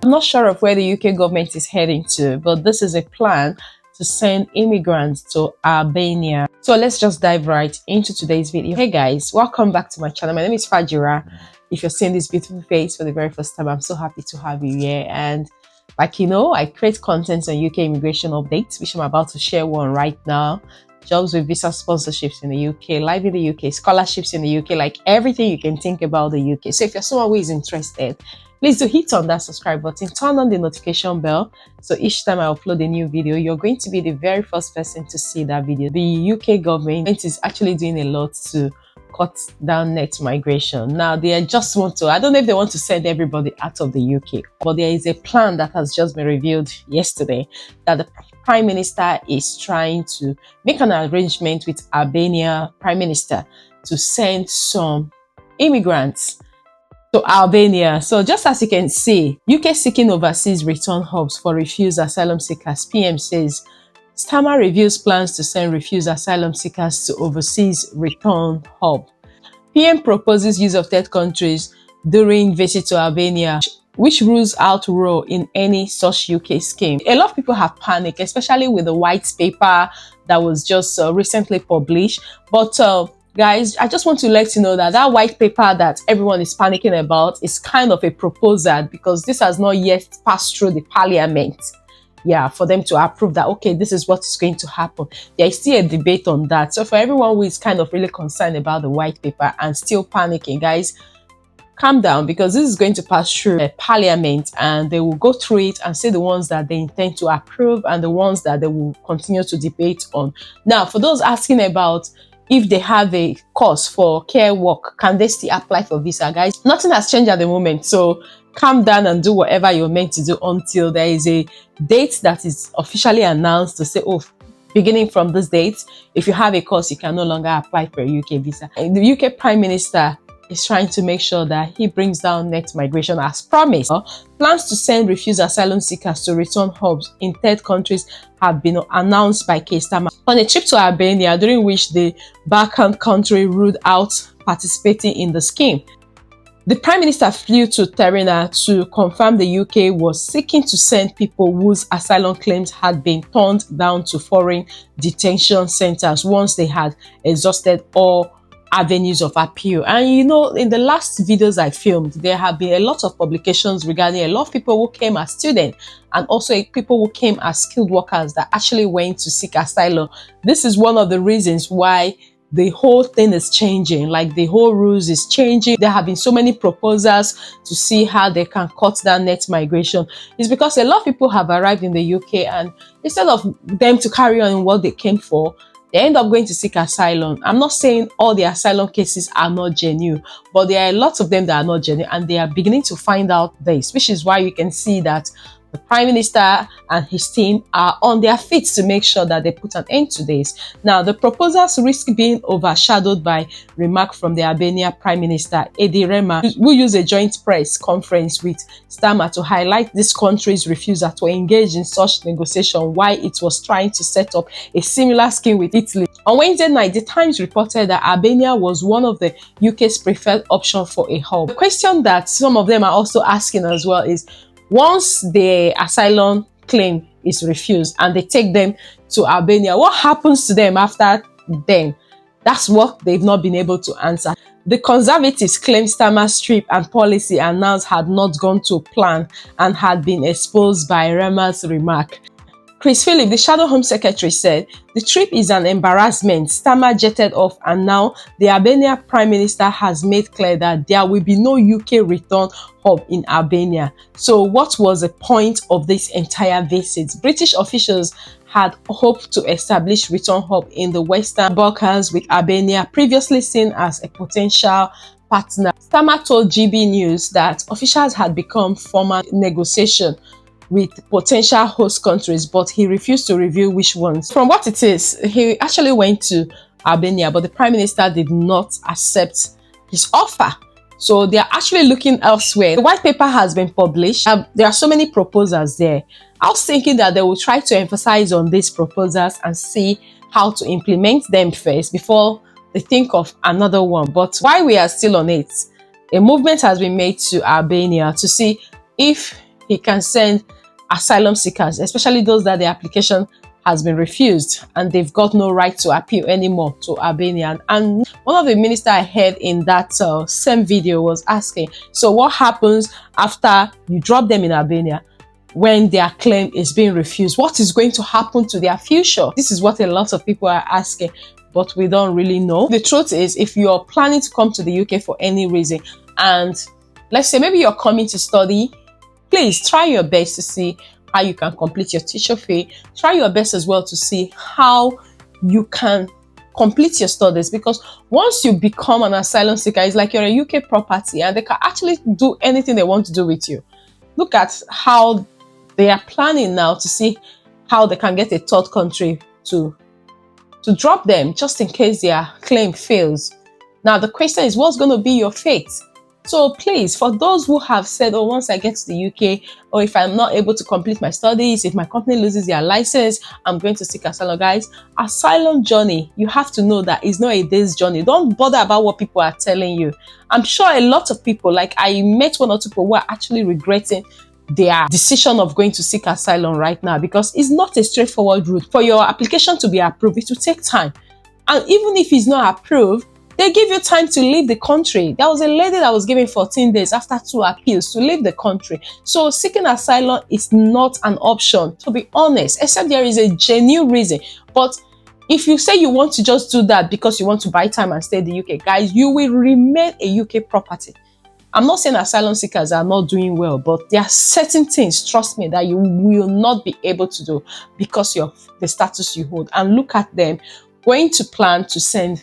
I'm not sure of where the UK government is heading to, but this is a plan to send immigrants to Albania. So let's just dive right into today's video. Hey guys, welcome back to my channel. My name is Fajira. If you're seeing this beautiful face for the very first time, I'm so happy to have you here. And like you know, I create content on UK immigration updates, which I'm about to share one right now. Jobs with visa sponsorships in the UK, live in the UK, scholarships in the UK, like everything you can think about the UK. So if you're someone who is interested, please do hit on that subscribe button, turn on the notification bell, so each time I upload a new video, you're going to be the very first person to see that video. The UK government is actually doing a lot to cut down net migration. Now, they just want to, I don't know if they want to send everybody out of the UK, but there is a plan that has just been revealed yesterday that the Prime Minister is trying to make an arrangement with Albania Prime Minister to send some immigrants to Albania. So just as you can see, UK seeking overseas return hubs for refused asylum seekers. PM says Starmer reviews plans to send refused asylum seekers to overseas return hub. PM proposes use of third countries during visit to Albania, which rules out role in any such UK scheme. A lot of people have panicked, especially with the white paper that was just recently published. But guys, I just want to let you know that that white paper that everyone is panicking about is kind of a proposal, because this has not yet passed through the parliament. Yeah, for them to approve that, okay, this is what's going to happen. There is still a debate on that. So for everyone who is kind of really concerned about the white paper and still panicking, guys, calm down, because this is going to pass through parliament and they will go through it and say the ones that they intend to approve and the ones that they will continue to debate on. Now, for those asking about if they have a course for care work, can they still apply for visa? Guys, nothing has changed at the moment. So calm down and do whatever you're meant to do until there is a date that is officially announced to say, oh, beginning from this date, if you have a course, you can no longer apply for a UK visa. And the UK Prime Minister is trying to make sure that he brings down net migration as promised. Plans to send refused asylum seekers to return hubs in third countries have been announced by Starmer on a trip to Albania, during which the Balkan country ruled out participating in the scheme. The Prime Minister flew to Tirana to confirm the UK was seeking to send people whose asylum claims had been turned down to foreign detention centers once they had exhausted all avenues of appeal. And you know, in the last videos I filmed, there have been a lot of publications regarding a lot of people who came as students and also people who came as skilled workers that actually went to seek asylum. This is one of the reasons why the whole thing is changing, like the whole rules is changing. There have been so many proposals to see how they can cut down net migration. It's because a lot of people have arrived in the UK and instead of them to carry on in what they came for, they end up going to seek asylum. I'm not saying all the asylum cases are not genuine, but there are lots of them that are not genuine, and they are beginning to find out this, which is why you can see that the Prime Minister and his team are on their feet to make sure that they put an end to this. Now, the proposals risk being overshadowed by remarks from the Albania Prime Minister, Edi Rama, who used a joint press conference with Starmer to highlight this country's refusal to engage in such negotiation while it was trying to set up a similar scheme with Italy. On Wednesday night, The Times reported that Albania was one of the UK's preferred options for a hub. The question that some of them are also asking as well is, once the asylum claim is refused and they take them to Albania, what happens to them after then? That's what they've not been able to answer. The Conservatives claim Starmer's trip and policy announced had not gone to plan and had been exposed by Rema's remark. Chris Philip, the Shadow Home Secretary, said the trip is an embarrassment. Starmer jetted off, and now the Albania Prime Minister has made clear that there will be no UK return hub in Albania. So what was the point of this entire visit? British officials had hoped to establish return hub in the Western Balkans, with Albania previously seen as a potential partner. Starmer told GB News that officials had become formal negotiation with potential host countries, but he refused to reveal which ones. From what it is, he actually went to Albania, but the Prime Minister did not accept his offer. So they are actually looking elsewhere. The white paper has been published. There are so many proposals there. I was thinking that they will try to emphasize on these proposals and see how to implement them first before they think of another one. But while we are still on it, a movement has been made to Albania to see if he can send asylum seekers, especially those that the application has been refused and they've got no right to appeal anymore to Albania. And one of the ministers I heard in that same video was asking, so what happens after you drop them in Albania when their claim is being refused? What is going to happen to their future? This is what a lot of people are asking, but we don't really know. The truth is, if you're planning to come to the UK for any reason, and let's say maybe you're coming to study, please try your best to see how you can complete your teacher fee. Try your best as well to see how you can complete your studies, because once you become an asylum seeker, it's like you're a UK property and they can actually do anything they want to do with you. Look at how they are planning now to see how they can get a third country to drop them just in case their claim fails. Now the question is, what's going to be your fate? So please, for those who have said, oh, once I get to the UK, or if I'm not able to complete my studies, if my company loses their license, I'm going to seek asylum. Guys, asylum journey, you have to know that it's not a day's journey. Don't bother about what people are telling you. I'm sure a lot of people, like I met one or two people who are actually regretting their decision of going to seek asylum right now, because it's not a straightforward route. For your application to be approved, it will take time. And even if it's not approved, they give you time to leave the country. There was a lady that was given 14 days after 2 appeals to leave the country. So seeking asylum is not an option, to be honest, except there is a genuine reason. But if you say you want to just do that because you want to buy time and stay in the UK, guys, you will remain a UK property. I'm not saying asylum seekers are not doing well, but there are certain things, trust me, that you will not be able to do because of the status you hold. And look at them going to plan to send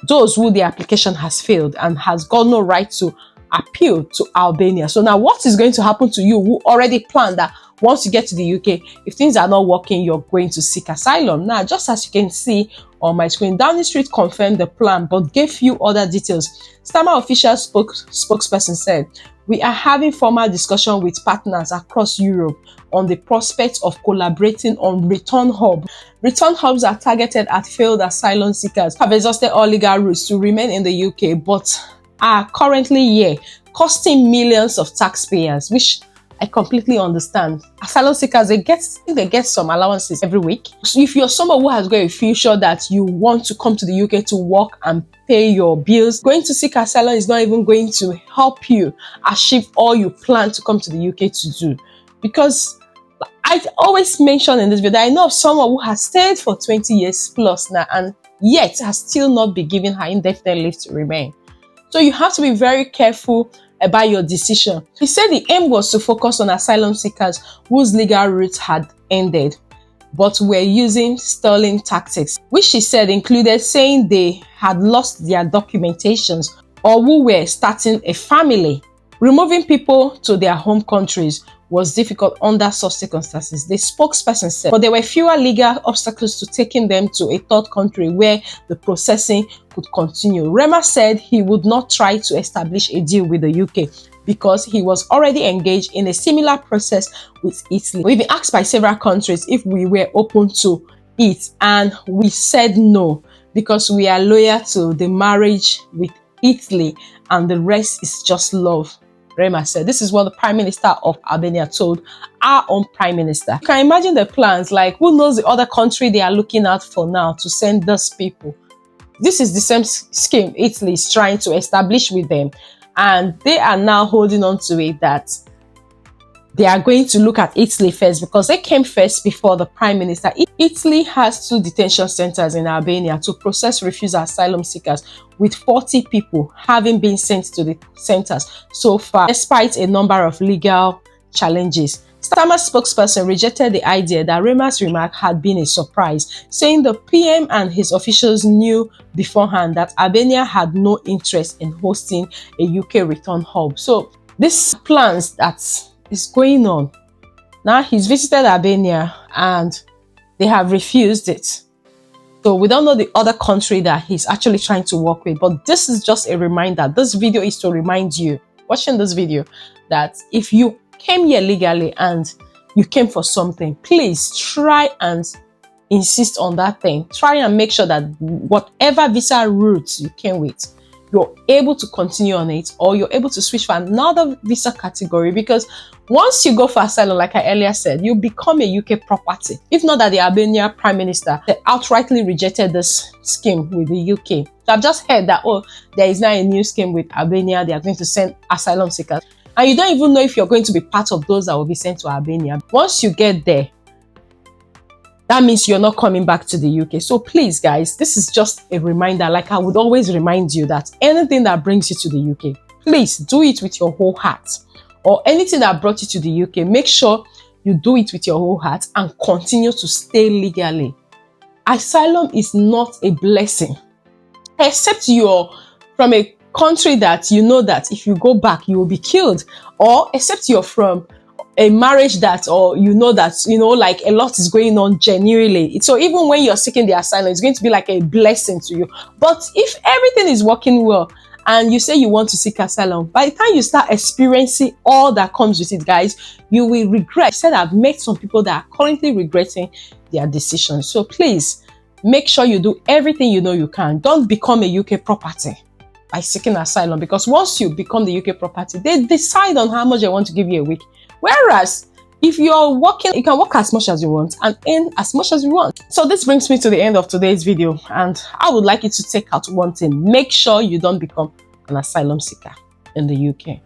those who the application has failed and has got no right to appeal to Albania. So now what is going to happen to you who already planned that once you get to the UK, if things are not working, you're going to seek asylum? Now, just as you can see on my screen, Downing Street confirmed the plan but gave few other details. Starmer official spokesperson said, "We are having formal discussion with partners across Europe on the prospect of collaborating on return hub. Return hubs are targeted at failed asylum seekers, have exhausted all legal routes to remain in the UK, but are currently here, costing millions of taxpayers," which I completely understand. Asylum seekers, they get some allowances every week. So if you're someone who has got a future that you want to come to the UK to work and pay your bills, going to seek asylum is not even going to help you achieve all you plan to come to the UK to do. Because I always mention in this video, I know of someone who has stayed for 20 years plus now and yet has still not been given her indefinite leave to remain. So you have to be very careful about your decision. He said the aim was to focus on asylum seekers whose legal routes had ended, but were using stalling tactics, which he said included saying they had lost their documentations or who were starting a family. Removing people to their home countries was difficult under such circumstances, the spokesperson said, but there were fewer legal obstacles to taking them to a third country where the processing could continue. Rema said he would not try to establish a deal with the UK because he was already engaged in a similar process with Italy. We've been asked by several countries if we were open to it, and we said no because we are loyal to the marriage with Italy and the rest is just love, Rema said. This is what the Prime Minister of Albania told our own Prime Minister. You can imagine the plans, like who knows the other country they are looking at for now to send those people. This is the same scheme Italy is trying to establish with them, and they are now holding on to it that they are going to look at Italy first because they came first before the Prime Minister. Italy has 2 detention centers in Albania to process refugee asylum seekers, with 40 people having been sent to the centers so far, despite a number of legal challenges. Starmer's spokesperson rejected the idea that Rema's remark had been a surprise, saying the PM and his officials knew beforehand that Albania had no interest in hosting a UK return hub. So these plans that is going on. Now he's visited Albania and they have refused it. So we don't know the other country that he's actually trying to work with, but this is just a reminder. This video is to remind you, watching this video, that if you came here legally and you came for something, please try and insist on that thing. Try and make sure that whatever visa route you came with, you're able to continue on it, or you're able to switch for another visa category. Because once you go for asylum, like I earlier said, you become a UK property. If not that the Albania Prime Minister outrightly rejected this scheme with the UK. So I've just heard that, oh, there is now a new scheme with Albania. They are going to send asylum seekers. And you don't even know if you're going to be part of those that will be sent to Albania. Once you get there, that means you're not coming back to the UK. So please, guys, this is just a reminder. Like I would always remind you that anything that brings you to the UK, please do it with your whole heart. Or anything that brought you to the UK, make sure you do it with your whole heart and continue to stay legally. Asylum is not a blessing, except you're from a country that you know that if you go back, you will be killed. Or except you're from a marriage that, or you know that, like a lot is going on genuinely. So even when you're seeking the asylum, it's going to be like a blessing to you. But if everything is working well and you say you want to seek asylum, by the time you start experiencing all that comes with it, guys, you will regret. I said I've met some people that are currently regretting their decisions. So please make sure you do everything you know you can. Don't become a UK property by seeking asylum, because once you become the UK property, they decide on how much they want to give you a week. Whereas if you're working, you can work as much as you want and earn as much as you want. So this brings me to the end of today's video, and I would like you to take out one thing. Make sure you don't become an asylum seeker in the UK.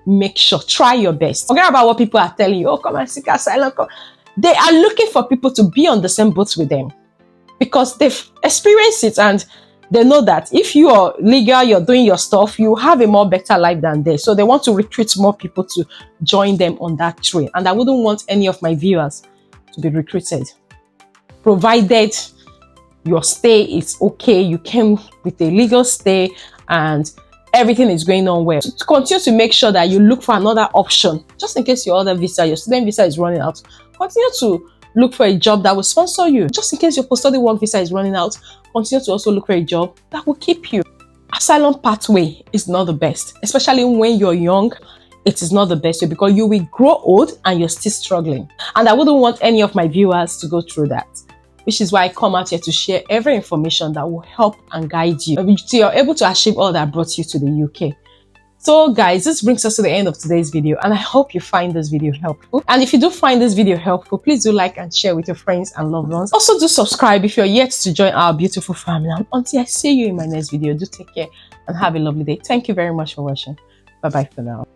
Make sure, try your best. Forget about what people are telling you. Oh, come and seek asylum. They are looking for people to be on the same boat with them, because they've experienced it and they know that if you are legal, you're doing your stuff, you have a more better life than they. So they want to recruit more people to join them on that train. And I wouldn't want any of my viewers to be recruited, provided your stay is okay, you came with a legal stay and everything is going on well. To continue to make sure that you look for another option, just in case your other visa, your student visa is running out, continue to look for a job that will sponsor you. Just in case your post-study work visa is running out, continue to also look for a job that will keep you. Asylum pathway is not the best, especially when you're young. It is not the best way, because you will grow old and you're still struggling. And I wouldn't want any of my viewers to go through that, which is why I come out here to share every information that will help and guide you so you're able to achieve all that brought you to the UK. So guys, this brings us to the end of today's video, and I hope you find this video helpful. And if you do find this video helpful, please do like and share with your friends and loved ones. Also do subscribe if you're yet to join our beautiful family. And until I see you in my next video, do take care and have a lovely day. Thank you very much for watching. Bye bye for now.